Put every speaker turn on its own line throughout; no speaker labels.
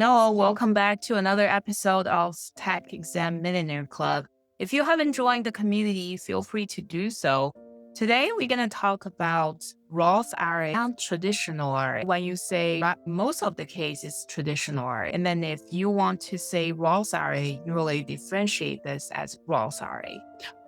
Hello, welcome back to another episode of Tech Exam Millionaire Club. If you haven't joined the community, feel free to do so. Today, we're going to talk about Roth IRA and traditional IRA. When you say most of the case is traditional IRA, and then if you want to say Roth IRA, you really differentiate this as Roth IRA.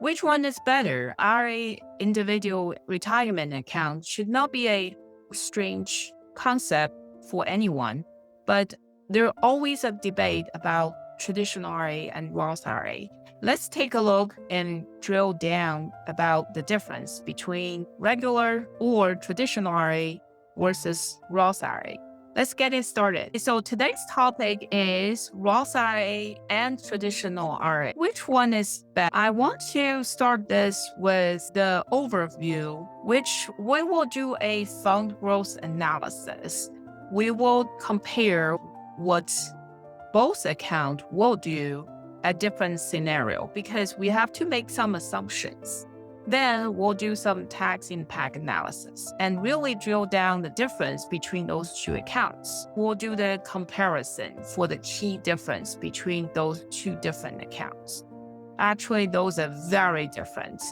Which one is better? IRA, individual retirement account, should not be a strange concept for anyone, but there's always a debate about traditional IRA and Roth IRA. Let's take a look and drill down about the difference between regular or traditional IRA versus Roth IRA. Let's get it started. So today's topic is Roth IRA and traditional IRA. Which one is better? I want to start this with the overview, which we will do a fund growth analysis. We will compare what both accounts will do at different scenario because we have to make some assumptions. Then we'll do some tax impact analysis and really drill down the difference between those two accounts. We'll do the comparison for the key difference between those two different accounts. Actually, those are very different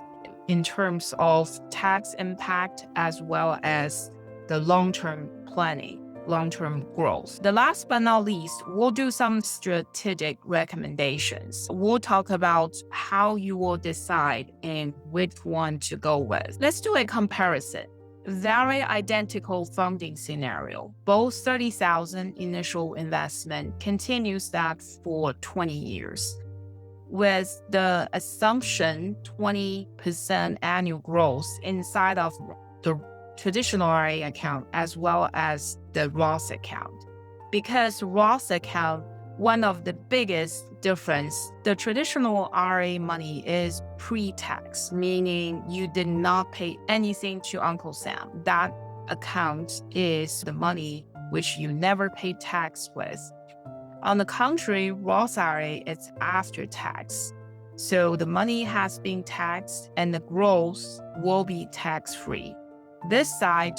in terms of tax impact as well as the long-term planning, long-term growth. The last but not least, we'll do some strategic recommendations. We'll talk about how you will decide and which one to go with. Let's do a comparison. Very identical funding scenario. Both $30,000 initial investment continues that for 20 years. With the assumption 20% annual growth inside of the traditional IRA account as well as the Roth account. Because Roth account, one of the biggest difference, the traditional IRA money is pre-tax, meaning you did not pay anything to Uncle Sam. That account is the money which you never paid tax with. On the contrary, Roth IRA is after tax. So the money has been taxed and the growth will be tax-free. This side,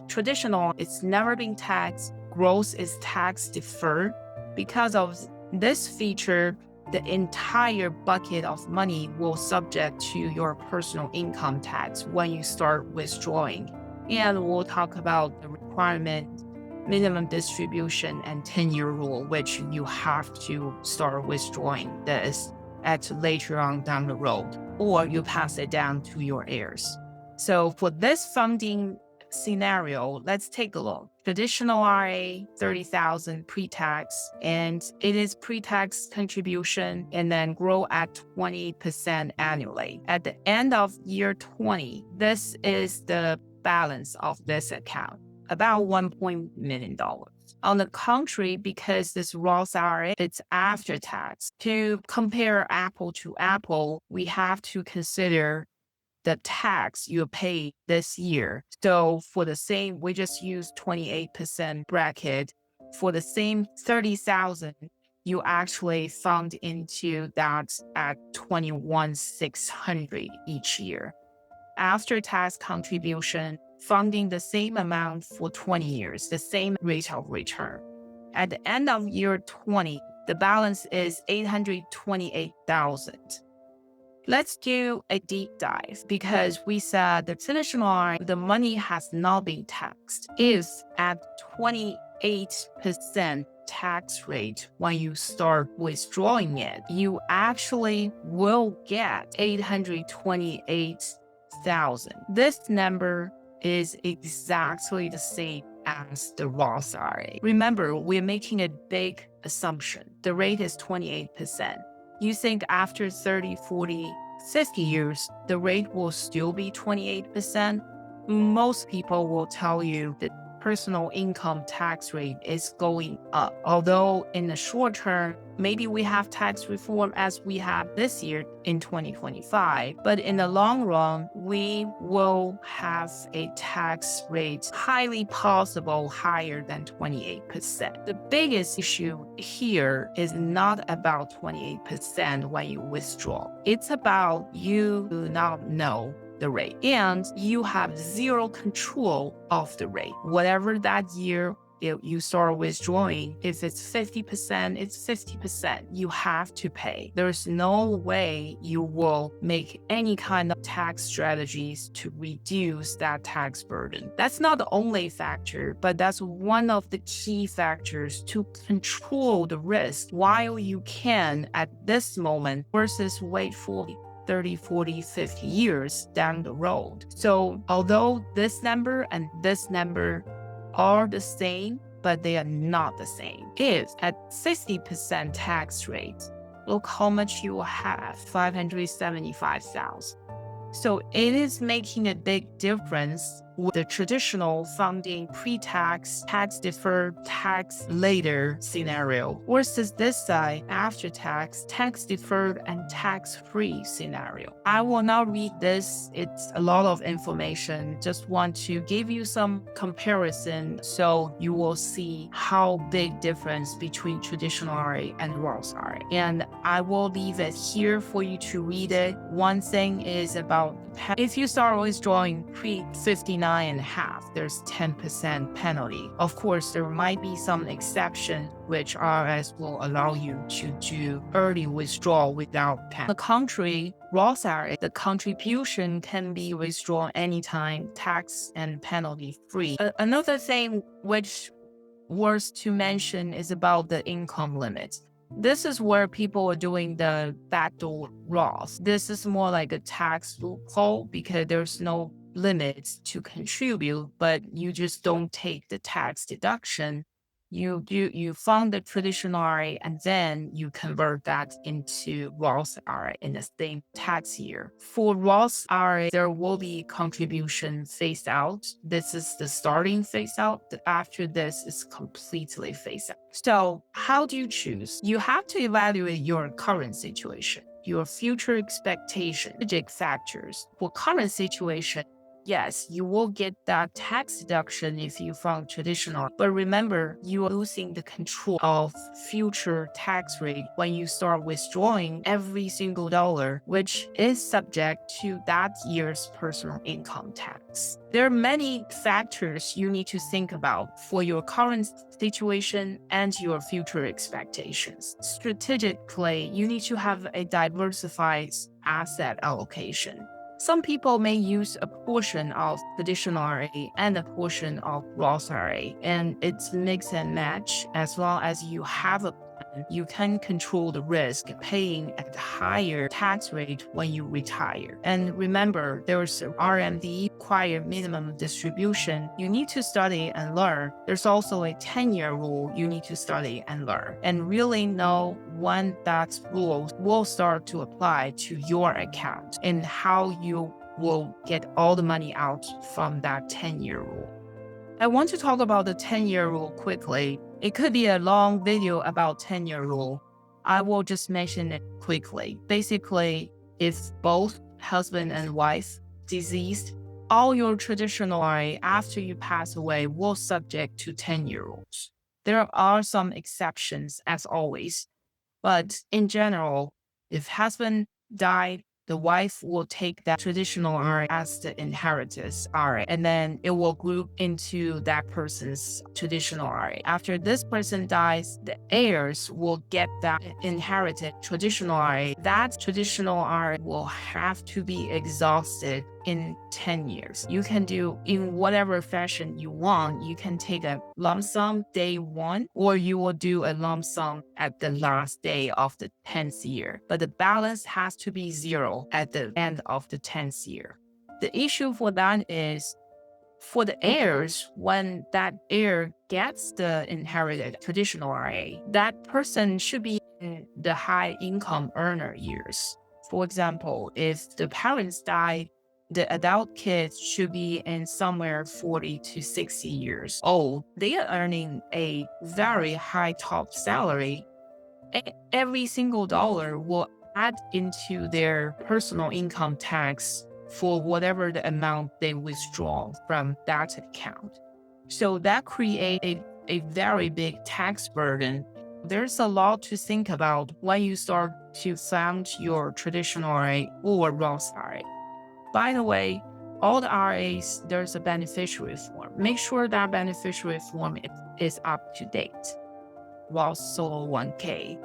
traditional, it's never been taxed. Growth is tax-deferred. Because of this feature, the entire bucket of money will subject to your personal income tax when you start withdrawing. And we'll talk about the requirement, minimum distribution, and 10-year rule, which you have to start withdrawing this at later on down the road, or you pass it down to your heirs. So for this funding scenario, let's take a look. Traditional IRA, $30,000 pre-tax, and it is pre-tax contribution and then grow at 20% annually. At the end of year 20, this is the balance of this account, about $1 million. On the contrary, because this Roth IRA, it's after tax. To compare apple to apple, we have to consider the tax you pay this year. So for the same, we just use 28% bracket. For the same 30,000, you actually fund into that at 21,600 each year. After tax contribution, funding the same amount for 20 years, the same rate of return. At the end of year 20, the balance is 828,000. Let's do a deep dive because we said the traditional IRA, the money has not been taxed. If at 28% tax rate when you start withdrawing it, you actually will get 828,000. This number is exactly the same as the Roth IRA. Remember, we're making a big assumption. The rate is 28%. You think after 30, 40, 50 years, the rate will still be 28%? Most people will tell you that personal income tax rate is going up. Although in the short term, maybe we have tax reform as we have this year in 2025, but in the long run, we will have a tax rate highly possible higher than 28%. The biggest issue here is not about 28% when you withdraw. It's about you do not know the rate and you have zero control of the rate. Whatever that year if you start withdrawing, if it's 50%, it's 50%. You have to pay. There's no way you will make any kind of tax strategies to reduce that tax burden. That's not the only factor, but that's one of the key factors to control the risk while you can at this moment versus wait for 30, 40, 50 years down the road. So although this number and this number are the same, but they are not the same. If at 60% tax rate, look how much you will have, $575,000. So it is making a big difference with the traditional funding pre-tax, tax-deferred, tax-later scenario versus this side after-tax, tax-deferred, and tax-free scenario. I will not read this. It's a lot of information. Just want to give you some comparison so you will see how big difference between traditional IRA and Roth IRA. And I will leave it here for you to read it. One thing is about if you start withdrawing pre-59 and a half, there's 10% penalty. Of course, there might be some exception which IRS will allow you to do early withdrawal without penalty. On the contrary, Roth IRA, the contribution can be withdrawn anytime, tax and penalty free. Another thing which worth to mention is about the income limits. This is where people are doing the backdoor Roth. This is more like a tax loophole because there's no limits to contribute, but you just don't take the tax deduction. You fund the traditional IRA and then you convert that into Roth IRA in the same tax year. For Roth IRA, there will be contribution phased out. This is the starting phase out. After this is completely phased out. So how do you choose? You have to evaluate your current situation, your future expectation, strategic factors. For current situation, yes, you will get that tax deduction if you fund traditional. But remember, you are losing the control of future tax rate when you start withdrawing every single dollar, which is subject to that year's personal income tax. There are many factors you need to think about for your current situation and your future expectations. Strategically, you need to have a diversified asset allocation. Some people may use a portion of traditional IRA and a portion of Roth IRA, and it's mix and match. As long as you have a plan, you can control the risk paying at a higher tax rate when you retire. And remember, there's RMD, required minimum distribution. You need to study and learn. There's also a 10-year rule you need to study and learn, and really know when that rule will start to apply to your account and how you will get all the money out from that 10-year rule. I want to talk about the 10-year rule quickly. It could be a long video about 10-year rule. I will just mention it quickly. Basically, if both husband and wife deceased, all your traditional IRA after you pass away will subject to 10-year rules. There are some exceptions as always. But in general, if husband died, the wife will take that traditional IRA as the inheritance IRA, and then it will group into that person's traditional IRA. After this person dies, the heirs will get that inherited traditional IRA. That traditional IRA will have to be exhausted in 10 years. You can do in whatever fashion you want. You can take a lump sum day one, or you will do a lump sum at the last day of the 10th year. But the balance has to be zero at the end of the 10th year. The issue for that is for the heirs, when that heir gets the inherited traditional IRA, that person should be in the high income earner years. For example, if the parents die, the adult kids should be in somewhere 40 to 60 years old. They are earning a very high top salary. Every single dollar will add into their personal income tax for whatever the amount they withdraw from that account. So that creates a very big tax burden. There's a lot to think about when you start to fund your traditional IRA or Roth IRA. By the way, all the RAs, there's a beneficiary form. Make sure that beneficiary form is up to date. Roth Solo 1K,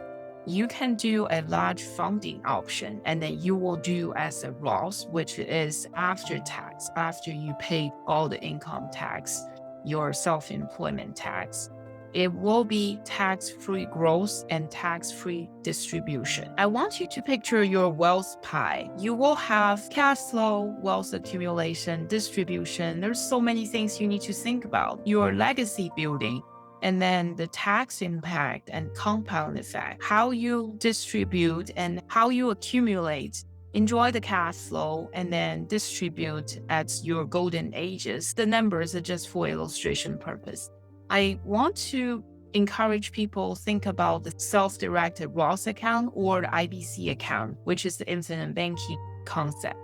you can do a large funding option, and then you will do as a Roth, which is after tax, after you pay all the income tax, your self-employment tax. It will be tax-free growth and tax-free distribution. I want you to picture your wealth pie. You will have cash flow, wealth accumulation, distribution. There's so many things you need to think about. Your legacy building, and then the tax impact and compound effect, how you distribute and how you accumulate, enjoy the cash flow, and then distribute at your golden ages. The numbers are just for illustration purpose. I want to encourage people think about the self-directed Roth account or the IBC account, which is the infinite banking concept.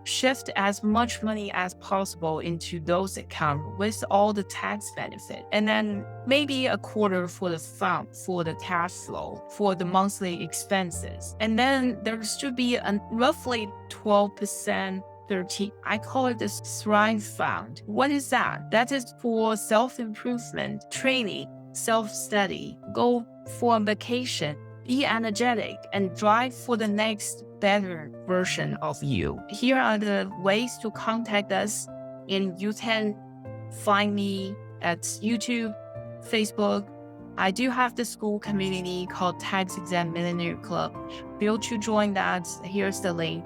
Shift as much money as possible into those accounts with all the tax benefit. And then maybe a quarter for the fund, for the cash flow, for the monthly expenses. And then there should be a roughly 12%, 13, I call it this Thrive Fund. What is that? That is for self-improvement, training, self-study, go for a vacation, be energetic, and drive for the next better version of you. Here are the ways to contact us, and you can find me at YouTube, Facebook. I do have the school community called Tax Exempt Millionaire Club. Feel to join that. Here's the link.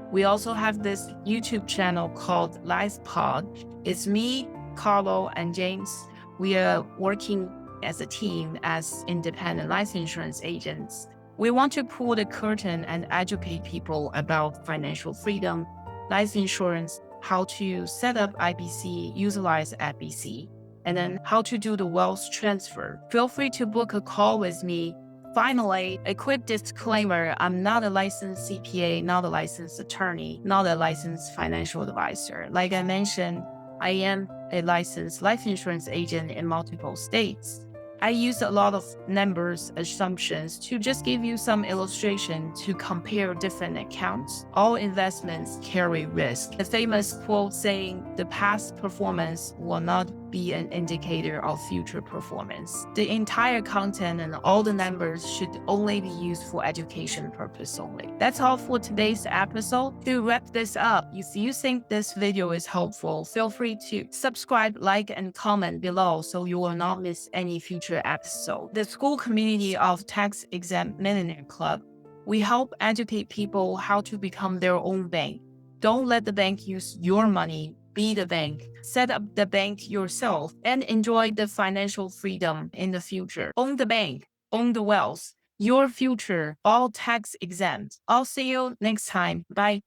We also have this YouTube channel called Life Pod. It's me, Carlo, and James. We are working as a team as independent life insurance agents. We want to pull the curtain and educate people about financial freedom, life insurance, how to set up IBC, utilize IBC, and then how to do the wealth transfer. Feel free to book a call with me. Finally, a quick disclaimer, I'm not a licensed CPA, not a licensed attorney, not a licensed financial advisor. Like I mentioned, I am a licensed life insurance agent in multiple states. I use a lot of numbers, assumptions to just give you some illustration to compare different accounts. All investments carry risk. The famous quote saying, the past performance will not be an indicator of future performance. The entire content and all the numbers should only be used for education purpose only. That's all for today's episode. To wrap this up, if you think this video is helpful, feel free to subscribe, like, and comment below so you will not miss any future episode. The school community of Tax Exempt Millionaire Club, we help educate people how to become their own bank. Don't let the bank use your money. Be the bank. Set up the bank yourself and enjoy the financial freedom in the future. Own the bank. Own the wealth. Your future, all tax exempt. I'll see you next time. Bye.